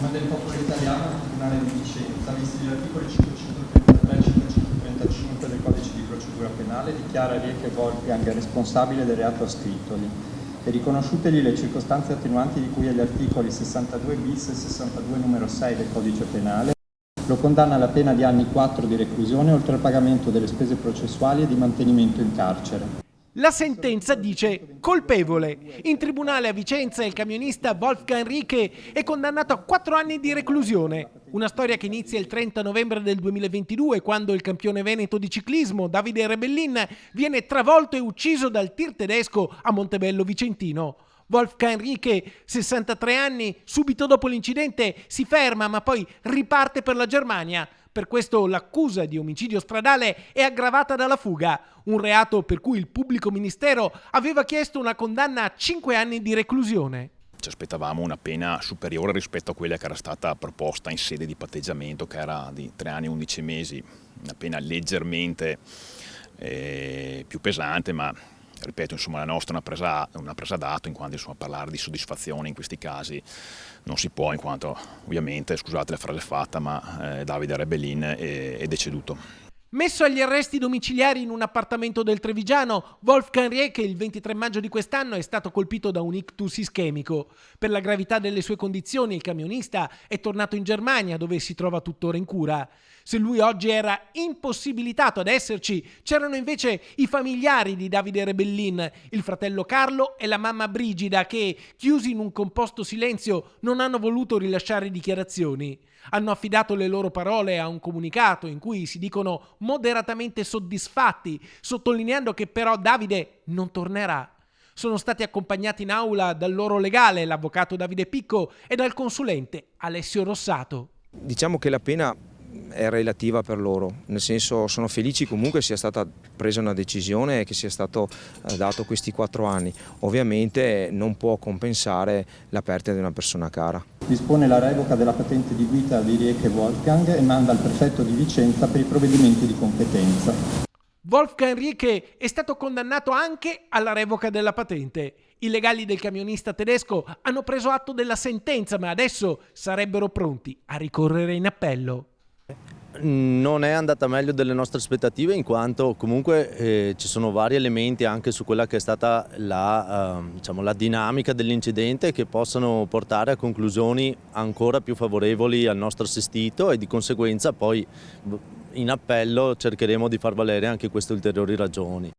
nome del popolo italiano, il Tribunale di Vicenza, visti gli articoli 533 e 535 del Codice di procedura penale, dichiara Rieke Wolfgang responsabile del reato a scrittoli e riconosciutegli le circostanze attenuanti di cui agli articoli 62 bis e 62 numero 6 del Codice penale, lo condanna alla pena di anni 4 di reclusione oltre al pagamento delle spese processuali e di mantenimento in carcere. La sentenza dice colpevole. In tribunale a Vicenza il camionista Wolfgang Rieke è condannato a 4 anni di reclusione. Una storia che inizia il 30 novembre del 2022, quando il campione veneto di ciclismo Davide Rebellin viene travolto e ucciso dal tir tedesco a Montebello Vicentino. Wolfgang Rieke, 63 anni, subito dopo l'incidente si ferma ma poi riparte per la Germania. Per questo l'accusa di omicidio stradale è aggravata dalla fuga, un reato per cui il pubblico ministero aveva chiesto una condanna a 5 anni di reclusione. Ci aspettavamo una pena superiore rispetto a quella che era stata proposta in sede di patteggiamento, che era di 3 anni e 11 mesi, una pena leggermente più pesante, ma ripeto, insomma, la nostra è una presa d'atto, in quanto insomma, parlare di soddisfazione in questi casi non si può, in quanto ovviamente, scusate la frase fatta, ma Davide Rebellin è deceduto. Messo agli arresti domiciliari in un appartamento del Trevigiano, Wolfgang Rieke il 23 maggio di quest'anno è stato colpito da un ictus ischemico. Per la gravità delle sue condizioni il camionista è tornato in Germania, dove si trova tuttora in cura. Se lui oggi era impossibilitato ad esserci, c'erano invece i familiari di Davide Rebellin, il fratello Carlo e la mamma Brigida che, chiusi in un composto silenzio, non hanno voluto rilasciare dichiarazioni. Hanno affidato le loro parole a un comunicato in cui si dicono moderatamente soddisfatti, sottolineando che però Davide non tornerà. Sono stati accompagnati in aula dal loro legale, l'avvocato Davide Picco, e dal consulente Alessio Rossato. Diciamo che la pena è relativa per loro, nel senso sono felici comunque sia stata presa una decisione e che sia stato dato questi 4 anni. Ovviamente non può compensare la perdita di una persona cara. Dispone la revoca della patente di guida di Rieke Wolfgang e manda al prefetto di Vicenza per i provvedimenti di competenza. Wolfgang Rieke è stato condannato anche alla revoca della patente. I legali del camionista tedesco hanno preso atto della sentenza, ma adesso sarebbero pronti a ricorrere in appello. Non è andata meglio delle nostre aspettative, in quanto comunque ci sono vari elementi anche su quella che è stata la dinamica dell'incidente, che possono portare a conclusioni ancora più favorevoli al nostro assistito, e di conseguenza poi in appello cercheremo di far valere anche queste ulteriori ragioni.